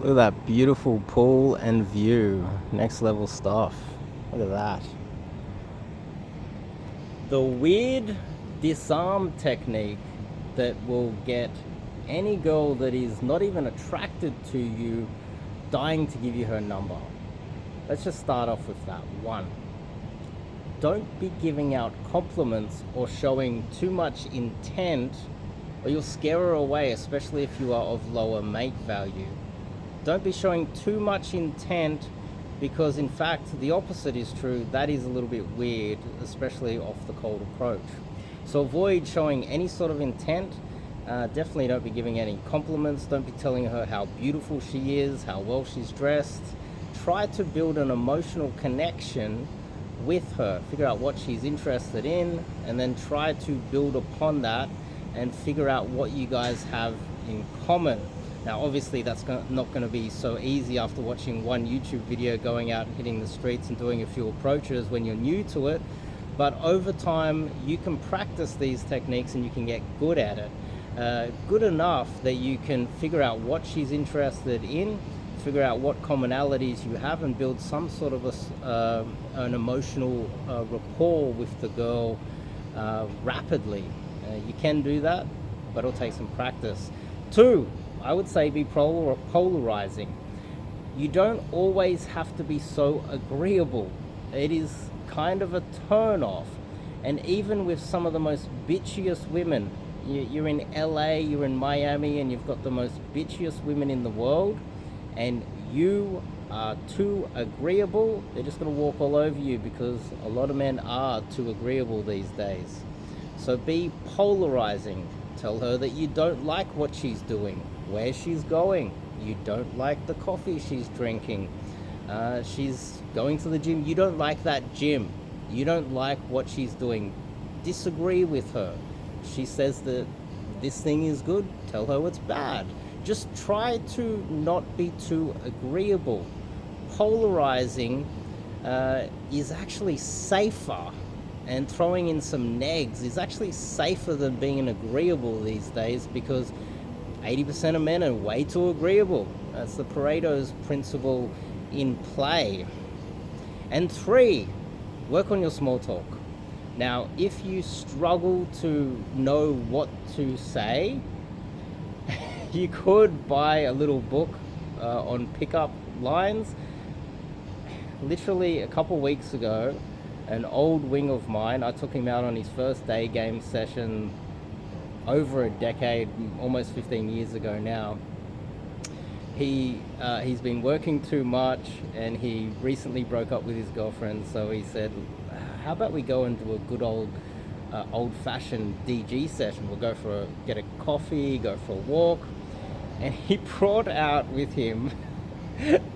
Look at that beautiful pool and view. Next level stuff. Look at that. The weird disarm technique that will get any girl that is not even attracted to you dying to give you her number. Let's just start off with that. 1, don't be giving out compliments or showing too much intent, or you'll scare her away, especially if you are of lower mate value. Don't be showing too much intent, because in fact the opposite is true. That is a little bit weird, especially off the cold approach. So avoid showing any sort of intent. Definitely don't be giving any compliments. Don't be telling her how beautiful she is, how well she's dressed. Try to build an emotional connection with her. Figure out what she's interested in, and then try to build upon that and figure out what you guys have in common. Now obviously that's not going to be so easy after watching one YouTube video, going out and hitting the streets and doing a few approaches when you're new to it, but over time you can practice these techniques and you can get good at it. Good enough that you can figure out what she's interested in, figure out what commonalities you have, and build some sort of an emotional rapport with the girl rapidly. You can do that, but it'll take some practice. 2, I would say be polarizing. You don't always have to be so agreeable. It is kind of a turn off. And even with some of the most bitchiest women, you're in LA, you're in Miami, and you've got the most bitchiest women in the world, and you are too agreeable, they're just going to walk all over you, because a lot of men are too agreeable these days. So be polarizing. Tell her that you don't like what she's doing, where she's going. You don't like the coffee she's drinking. She's going to the gym. You don't like that gym. You don't like what she's doing. Disagree with her. She says that this thing is good. Tell her it's bad. Just try to not be too agreeable. Polarizing is actually safer, and throwing in some negs is actually safer than being agreeable these days, because 80% of men are way too agreeable. That's the Pareto's principle in play. And 3, work on your small talk. Now, if you struggle to know what to say, you could buy a little book on pickup lines. Literally a couple weeks ago, an old wing of mine, I took him out on his first day game session over a decade, almost 15 years ago now. He's been working too much, and he recently broke up with his girlfriend, so he said, how about we go and do a good old-fashioned DG session? We'll get a coffee, go for a walk. And he brought out with him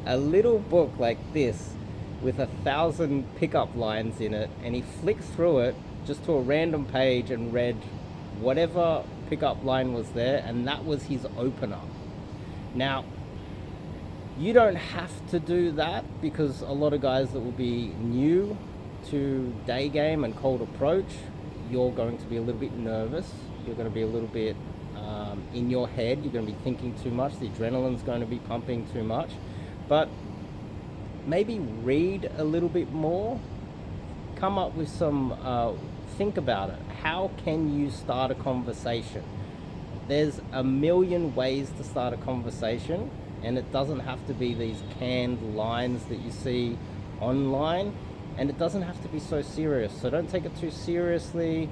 a little book like this with 1,000 pickup lines in it, and he flicked through it just to a random page and read whatever pickup line was there, and that was his opener. Now, you don't have to do that, because a lot of guys that will be new to day game and cold approach, you're going to be a little bit nervous. You're going to be a little bit in your head. You're going to be thinking too much. The adrenaline's going to be pumping too much. But maybe read a little bit more. Come up with some, think about it. How can you start a conversation? There's a million ways to start a conversation, and it doesn't have to be these canned lines that you see online, and it doesn't have to be so serious. So don't take it too seriously.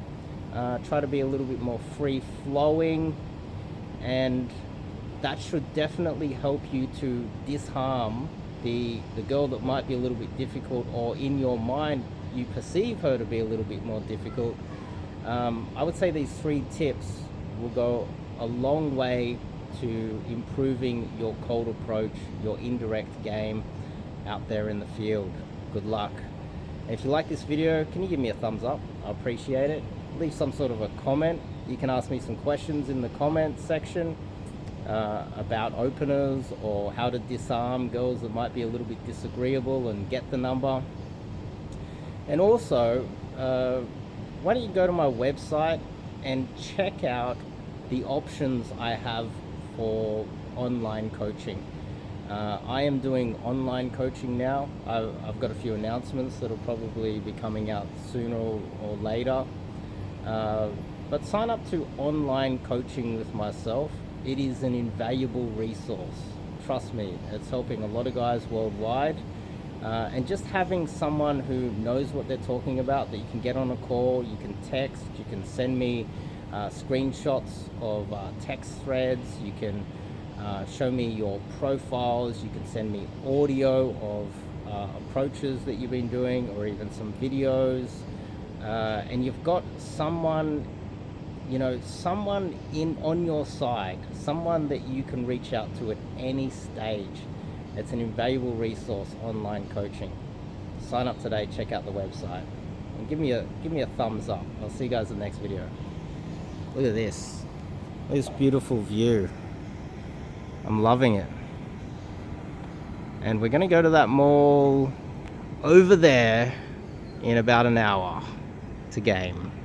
Try to be a little bit more free-flowing, and that should definitely help you to disarm the girl that might be a little bit difficult, or in your mind you perceive her to be a little bit more difficult. I would say these 3 tips will go a long way to improving your cold approach, your indirect game out there in the field. Good luck. And if you like this video, can you give me a thumbs up? I appreciate it. Leave some sort of a comment. You can ask me some questions in the comment section about openers, or how to disarm girls that might be a little bit disagreeable and get the number. And also, why don't you go to my website and check out the options I have for online coaching. I am doing online coaching now. I've got a few announcements that'll probably be coming out sooner or later. But sign up to online coaching with myself. It is an invaluable resource. Trust me, it's helping a lot of guys worldwide. And just having someone who knows what they're talking about, that you can get on a call, you can text, you can send me screenshots of text threads, you can show me your profiles, you can send me audio of approaches that you've been doing, or even some videos, and you've got someone, someone on your side, someone that you can reach out to at any stage. It's an invaluable resource, online coaching. Sign up today, check out the website, and give me a thumbs up. I'll see you guys in the next video. Look at this. This beautiful view. I'm loving it. And we're gonna go to that mall over there in about an hour to game.